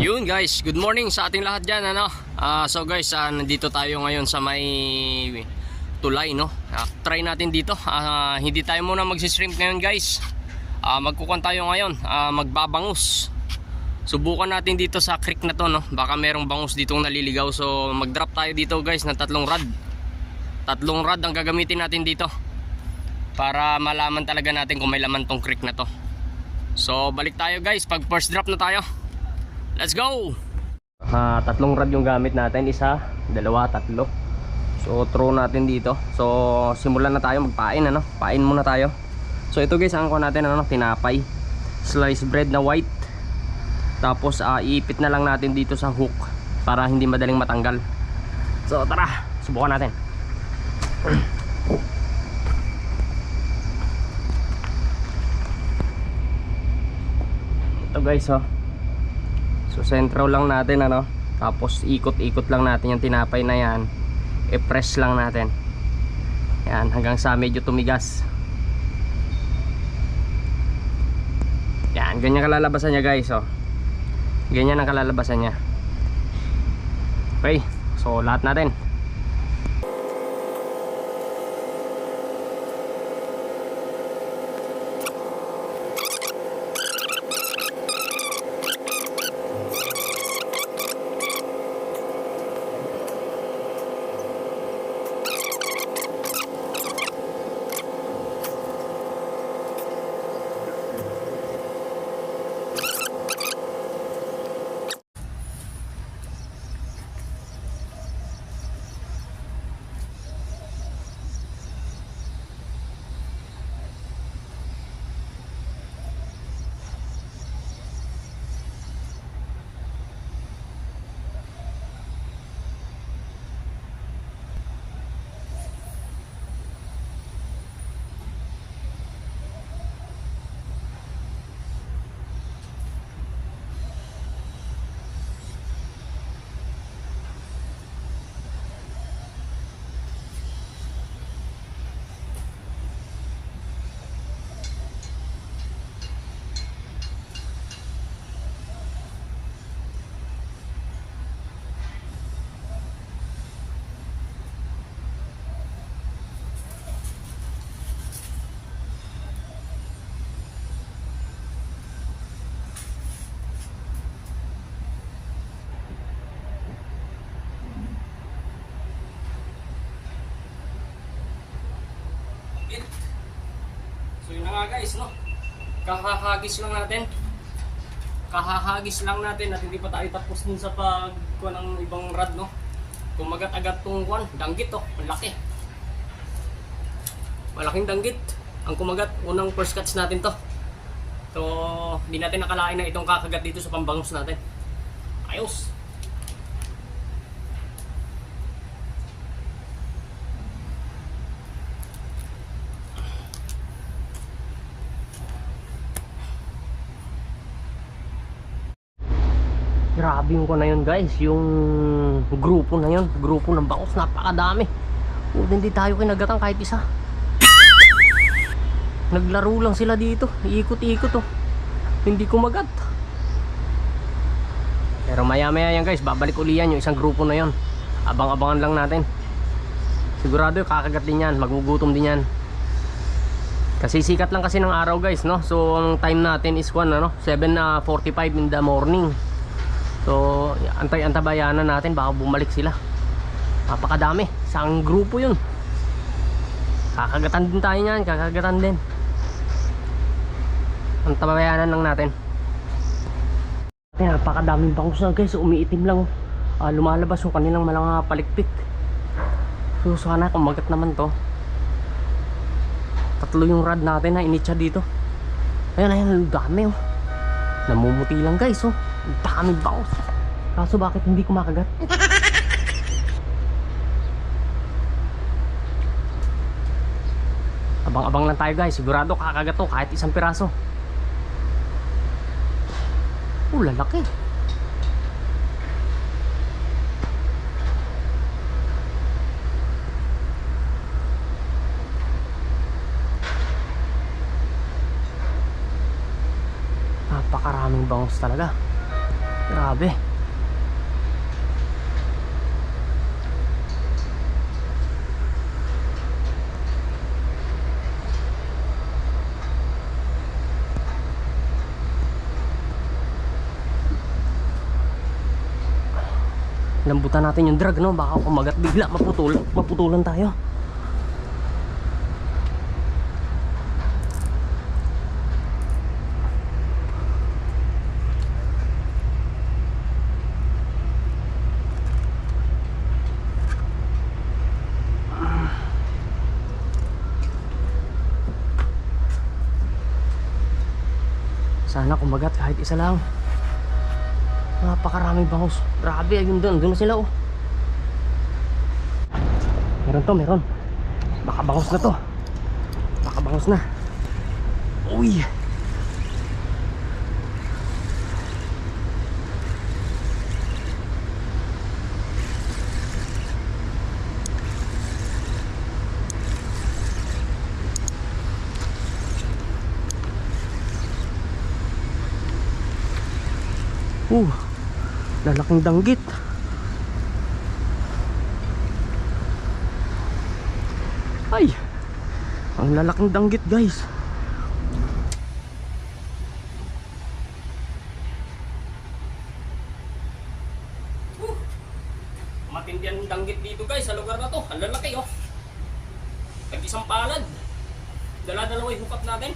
Yun guys, good morning sa ating lahat dyan ano? So guys, nandito tayo ngayon sa may tulay no? Try natin dito, hindi tayo muna magsi-shrimp ngayon guys. Magkukuhan tayo ngayon, magbabangus. Subukan natin dito sa creek na to no? Baka merong bangus ditong naliligaw. So mag-drop tayo dito guys ng tatlong rod. Tatlong rod ang gagamitin natin dito para malaman talaga natin kung may laman tong creek na to. So balik tayo guys pag first drop na tayo. Let's go! Tatlong rod yung gamit natin. Isa, dalawa, tatlo. So throw natin dito. So simulan na tayo magpain ano? Pain muna tayo. So ito guys, ang ko natin ano, tinapay. Sliced bread na white. Tapos iipit na lang natin dito sa hook para hindi madaling matanggal. So tara, subukan natin. Ito guys oh. So sentro lang natin ano. Tapos ikot-ikot lang natin yung tinapay na yan. I-press lang natin. Yan, hanggang sa medyo tumigas. Yan, ganyan kalalabasan niya guys oh. Ganyan ang kalalabasan niya. Okay, so lahat natin. So yun na nga guys no. Kahahagis lang natin. Kahahagis lang natin at hindi pa tayo tapos dun sa pagkuha ng ibang rod no. Kumagat-agat tong one, danggit oh, malaki. Malaking danggit ang kumagat, unang first catch natin to. So hindi natin nakalain na itong kakagat dito sa pambangus natin. Ayos. Grabe yung ko na yun guys, yung grupo na yun, grupo ng bangus, napakadami. Hindi tayo kinagatan kahit isa. Naglaro lang sila dito, ikot-ikot oh. Hindi kumagat. Pero maya-maya yan guys, babalik uli yan yung isang grupo na yun. Abang-abangan lang natin. Sigurado yung kakagat din yan, magugutom din yan. Kasi sikat lang kasi ng araw guys no. So ang time natin is 7:45 in the morning. So antabayanan natin baka bumalik sila. Napakadami, isang grupo yun. Kakagatan din tayo niyan, kakagatan din. Antabayanan lang natin. Napakadaming bangus na guys, umiitim lang. Lumalabas yung kanilang mga palikpik. So sana kumagat naman to. Tatlo yung rod natin na initsa dito. Ayan, dami oh. Namumuti lang guys oh. Daming bangus. Kaso bakit hindi kumakagat? Abang-abang lang tayo guys. Sigurado kakagat to kahit isang piraso. Lalaki. Napakaraming bangus talaga. Grabe. Lambutan natin yung drag, no? Baka kumagat bigla, maputulan tayo. Sana kumagat kahit isa lang. Napakaraming bangus. Grabe, ayun doon na sila, oh. Meron. Baka bangus na to. Baka bangus na. Uy. Lalaking danggit. Ay, ang lalaking danggit, guys. Matindi ang danggit dito, guys, sa lugar na to. Ang lalaki, oh. Tag-isang palad. Dala-dalawa yung hukap natin.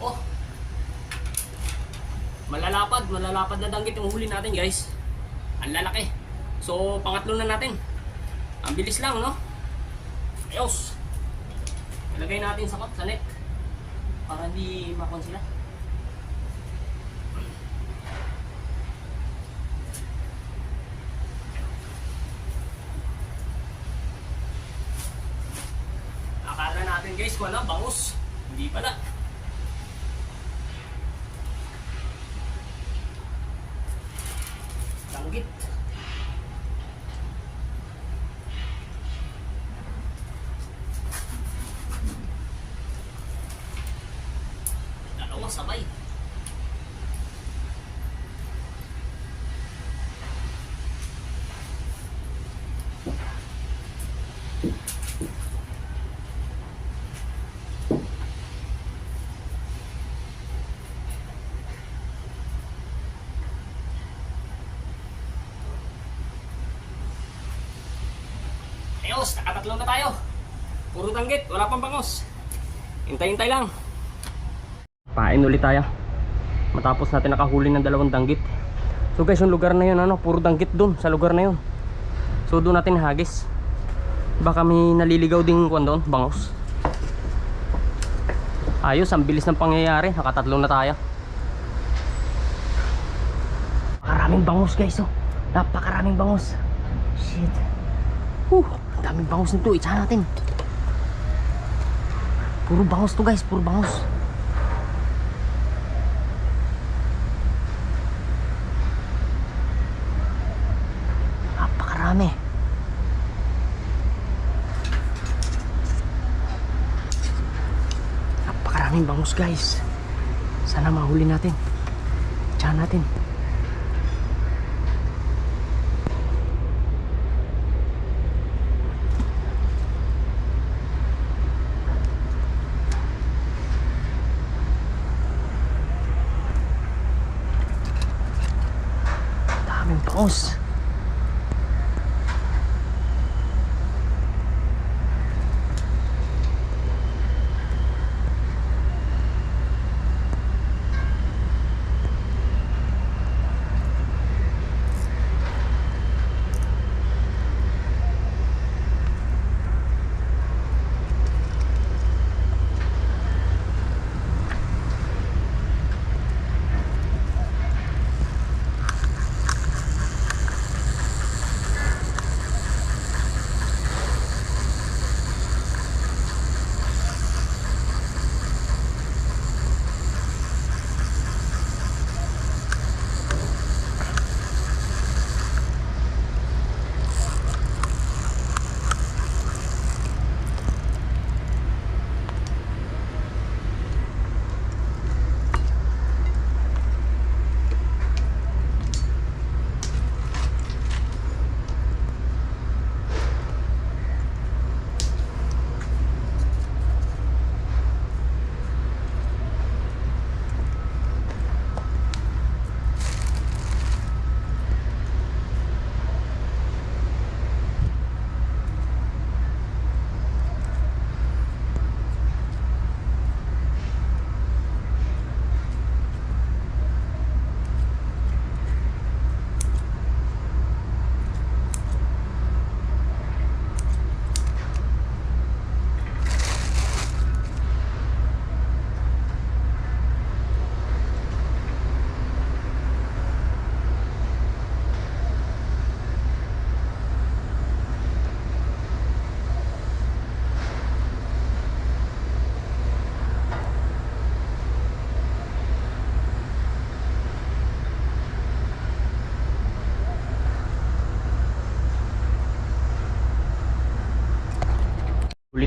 Oh, malalapad na danggit yung huli natin, guys. Ang lalaki. So pangatlo na natin. Ang bilis lang, no? Ayos. Ilagay natin sa net para hindi makon sila. Akala natin, guys, kung ano, bangus. Hindi pala. Danggit. Dalawa sabay. Ayos, nakatatlo na tayo. Puro danggit, wala pang bangus. Hintay-hintay lang. Pain ulit tayo. Matapos natin nakahuli ng dalawang danggit. So guys, yung lugar na yun, ano, puro danggit dun sa lugar na yun. So doon natin hagis. Baka may naliligaw ding kwan doon, bangus. Ayos, ang bilis ng pangyayari. Nakatatlo na tayo. Napakaraming bangus, guys, oh. Napakaraming bangus. Shit. Daming bangus nito, itsahan natin. Puro bangus to, guys, puro bangus. Napakarami. Napakaraming bangus, guys. Sana mahuli natin. Itsahan natin. Bangus.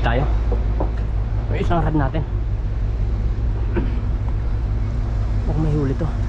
tayo. May isang rad natin. Huwag may huli to.